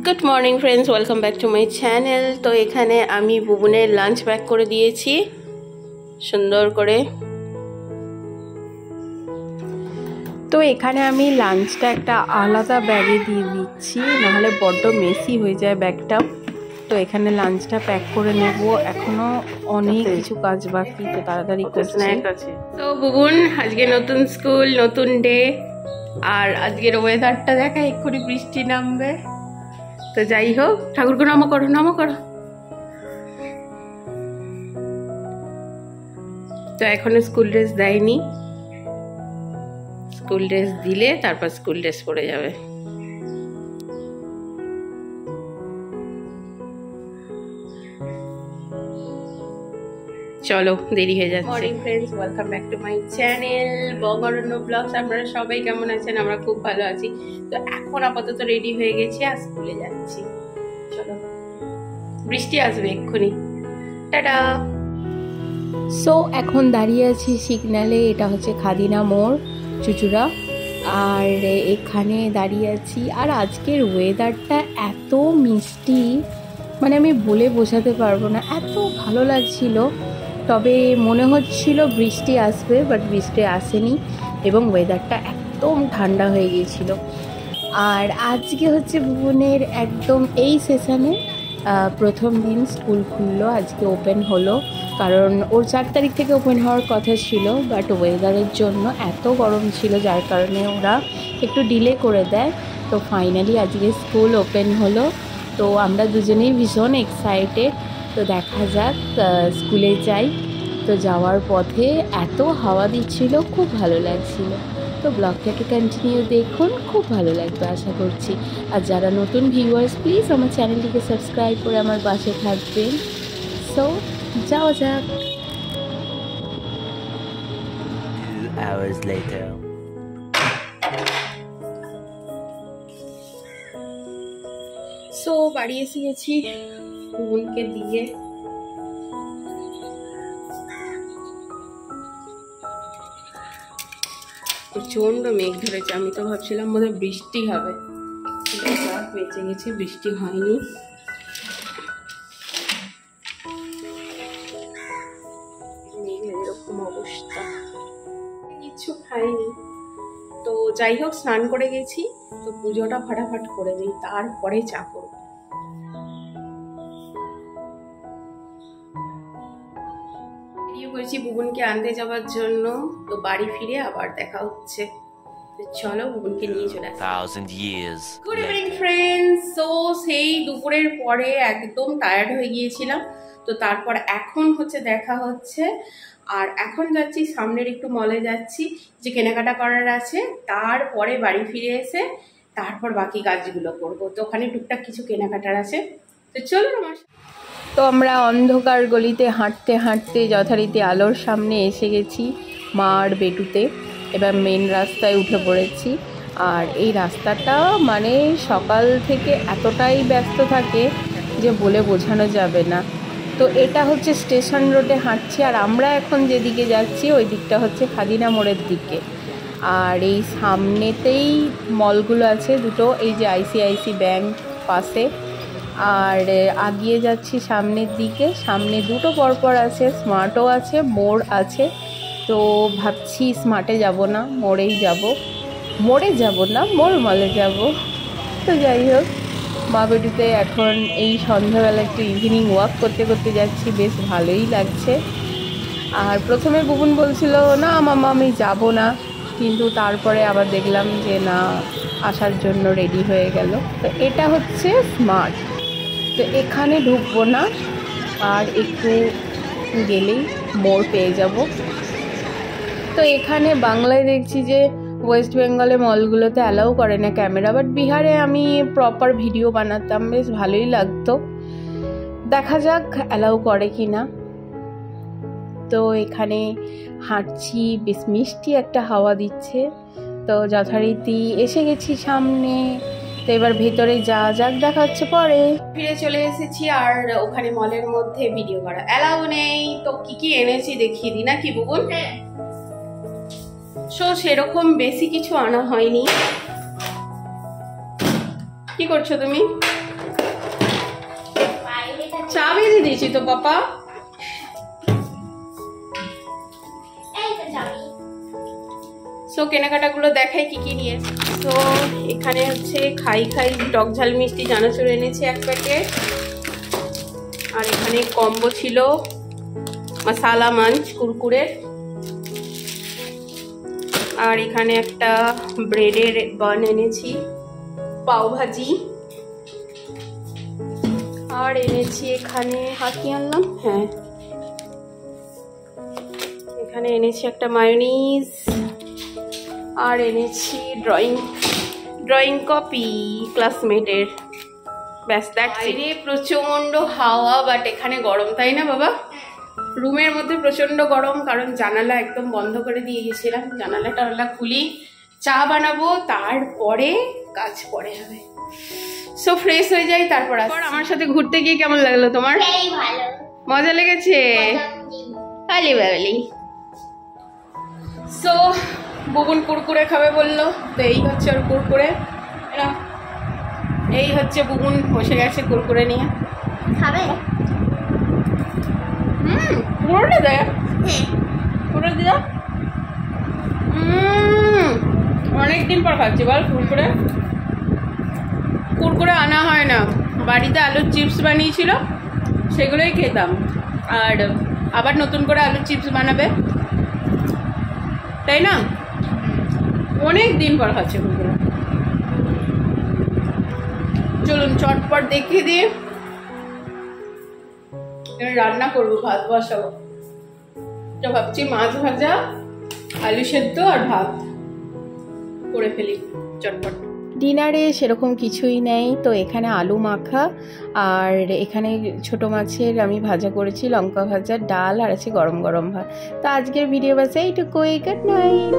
Good morning friends, welcome back to my channel. তো এখানে আমি বুবুনের লাঞ্চ প্যাক করে দিয়েছি সুন্দর করে। তো এখানে আমি লাঞ্চটা একটা আলাদা ব্যাগে দিয়ে দিচ্ছি, নাহলে বড্ড মেসি হয়ে যায় ব্যাগটা। তো এখানে লাঞ্চটা প্যাক করে নেব, এখনো অনেক কিছু কাজ বাকি, তো তাড়াতাড়ি করছি। তো বুবুন, আজকে নতুন স্কুল, নতুন ডে, আর আজকের ওয়েদারটা দেখা, এক্ষুনি বৃষ্টি নামবে। তো যাই হোক, ঠাকুরকে নম করো, নম করো। তো এখনো স্কুল ড্রেস দেয়নি, স্কুল ড্রেস দিলে তারপর স্কুল ড্রেস পরে যাবে। চলো, দেরি হয়ে যাচ্ছে। Morning friends, welcome back to my channel Bangaranya blogs. আপনারা সবাই কেমন আছেন? আমরা খুব ভালো আছি। তো এখন আপাতত রেডি হয়ে গেছি আর স্কুলে যাচ্ছি। চলো, বৃষ্টি আসবে এক্ষুনি। টাটা। সো এখন দাঁড়িয়ে আছি সিগন্যালে, এটা হচ্ছে খাদিনা মোড়, চুচুড়া। আর এখানে দাঁড়িয়ে আছি, আর আজকের ওয়েদারটা এত মিষ্টি, মানে আমি বলে বোঝাতে পারবো না, এত ভালো লাগছিল। তবে মনে হচ্ছিল বৃষ্টি আসবে, বাট বৃষ্টি আসেনি এবং ওয়েদারটা একদম ঠান্ডা হয়ে গিয়েছিল। আর আজকে হচ্ছে ভুবনের একদম এই সেশনে প্রথম দিন স্কুল খুললো, আজকে ওপেন হলো। কারণ ওর 4 তারিখ থেকে ওপেন হওয়ার কথা ছিল, বাট ওয়েদারের জন্য এত গরম ছিল, যার কারণে ওরা একটু ডিলে করে দেয়। তো ফাইনালি আজকে স্কুল ওপেন হলো। তো আমরা দুজনেই ভীষণ এক্সাইটেড। তো দেখা যাক, স্কুলে যাই। তো যাওয়ার পথে এত হাওয়া দিচ্ছিল, খুব ভালো লাগছিল। তো ব্লগটাকে কন্টিনিউ দেখুন, খুব ভালো লাগবে আশা করছি। আর যারা নতুন ভিউয়ার্স, প্লিজ আমার চ্যানেলটিকে সাবস্ক্রাইব করে আমার পাশে থাকবেন। সো যাওয়া যাক। 2 hours later. সো বাড়ি এসে গেছি বোনকে দিয়ে। প্রচন্ড মেঘ ধরেছে, আমি তো ভাবছিলাম বোধহয় বৃষ্টি হবে, বেঁচে গেছে, বৃষ্টি হয়নি। মেঘের এরকম অবস্থা, কিছু খাইনি। তো যাই হোক, স্নান করে গেছি, তো পুজোটা ফাটাফাট করে দিই, তারপরে চা করব। বেরিয়ে পড়েছি বুবুনকে আনতে যাওয়ার জন্য। তো বাড়ি ফিরে আবার দেখা হচ্ছে। চলো, বুবুনকে নিয়ে চলে আসি। 1000 years. Good evening friends. So সেই দুপুরের পরে একদম টায়ার্ড হয়ে গিয়েছিলাম। তো তারপর এখন হচ্ছে দেখা হচ্ছে, আর এখন যাচ্ছি সামনের একটু মলে যাচ্ছি, যে কেনাকাটা করার আছে। তারপরে বাড়ি ফিরে এসে তারপর বাকি কাজগুলো করব। তো ওখানে টুকটাক কিছু কেনাকাটার আছে, তো চলুন আমার। তো আমরা অন্ধকার গলিতে হাঁটতে হাঁটতে যথারীতি আলোর সামনে এসে গেছি, মার বেটুতে। এবার মেন রাস্তায় উঠে পড়েছি। আর এই রাস্তাটা মানে সকাল থেকে এতটাই ব্যস্ত থাকে যে বলে বোঝানো যাবে না। তো এটা হচ্ছে স্টেশন রোডে হাঁটছি, আর আমরা এখন যেদিকে যাচ্ছি ওই দিকটা হচ্ছে খাদিনা মোড়ের দিকে। আর এই সামনেতেই মলগুলো আছে দুটো, এই যে আইসিআইসি ব্যাংক পাশে। আর আগিয়ে যাচ্ছি সামনের দিকে, সামনে দুটো পরপর আছে, স্মার্টও আছে, মোড় আছে। তো ভাবছি স্মার্টে যাব না, মোড়েই যাব। মোড়ে যাব না, মলে যাব। তো যাই হোক, মা বেটিতে এখন এই সন্ধ্যাবেলা একটু ইভিনিং ওয়াক করতে করতে যাচ্ছি, বেশ ভালোই লাগছে। আর প্রথমে বুবুন বলছিল না মামা আমি যাব না, কিন্তু তারপরে আবার দেখলাম যে না, আসার জন্য রেডি হয়ে গেল। তো এটা হচ্ছে স্মার্ট। তো এখানে ঢুকবো না, আর একটু গেলেই মোড় পেয়ে যাব। তো এখানে বাংলায় দেখছি যে ওয়েস্ট বেঙ্গলে মলগুলোতে অ্যালাউ করে না ক্যামেরা, বাট বিহারে আমি প্রপার ভিডিও বানাতাম, বেশ ভালোই লাগতো। দেখা যাক অ্যালাউ করে কি না। তো এখানে হাঁটছি, বেশ মিষ্টি একটা হাওয়া দিচ্ছে। তো যথারীতি এসে গেছি সামনে। তো এবার ভেতরে যা যাক, দেখা হচ্ছে পরে। ফিরে চলে এসেছি, আর ওখানে মলের মধ্যে ভিডিও করা অ্যালাউ নেই। তো কি কি এনেছি দেখিয়ে দিই নাকি বুবুন? সো সেরকম বেশি কিছু আনা হয়নি। কি করছো তুমি? চা বেঁধে দিয়েছি তো পাপা। সো কেনাকাটাগুলো দেখাই কি কি নিয়েছে। তো এখানে হচ্ছে খাই খাই টক ঝাল মিষ্টি চানাচুর এনেছি 1 প্যাকেট। আর এখানে কম্বো ছিল মশালা মাঞ্চ কুরকুরে। আর এখানে একটা ব্রেডের বান এনেছি, পাও ভাজি। আর এনেছি এখানে কি আনলাম, হ্যাঁ এখানে এনেছি একটা মায়োনিজ। আর এনেছি ড্রয়িং কপি ক্লাসমেটের। ব্যাস বাইরে প্রচন্ড হাওয়া, বাট এখানে গরম, তাই না বাবা? রুমের মধ্যে প্রচন্ড গরম, কারণ জানালা একদম বন্ধ করে দিয়ে গেছিলাম। জানালা খুলি, চা বানাবো, তারপরে কাজ পরে হবে। সো ফ্রেশ হয়ে যাই, তারপর আমার সাথে ঘুরতে গিয়ে কেমন লাগলো তোমার? মজা লেগেছে? আলি বাবলি। সো বুবুন কুরকুরে খাবে বললো, তো এই হচ্ছে ওর কুরকুরে। এই হচ্ছে বুবুন বসে গেছে কুরকুরে নিয়ে। খাবে? পুরোটা দেয়, পুরো দিয়া। অনেকদিন পর খাচ্ছি বল কুরকুরে। কুরকুরে আনা হয় না, বাড়িতে আলুর চিপস বানিয়েছিল, সেগুলোই খেতাম। আর আবার নতুন করে আলুর চিপস বানাবে, তাই না? অনেক দিন পর খাচ্ছে কুরকুরে। চলুন চটপট দেখিয়ে দিয়ে রান্না করবো, ভাত বসাবো। তো ভাবছি মাছ ভাজা, আলু সেদ্ধ আর ভাত করে ফেলি চটপট। ডিনারে সেরকম কিছুই নেই, তো এখানে আলু মাখা আর এখানে ছোট মাছের আমি ভাজা করেছি, লঙ্কা ভাজা, ডাল আর আছে গরম গরম ভাত। তো আজকের ভিডিও বাস এইটুকুই। Good night.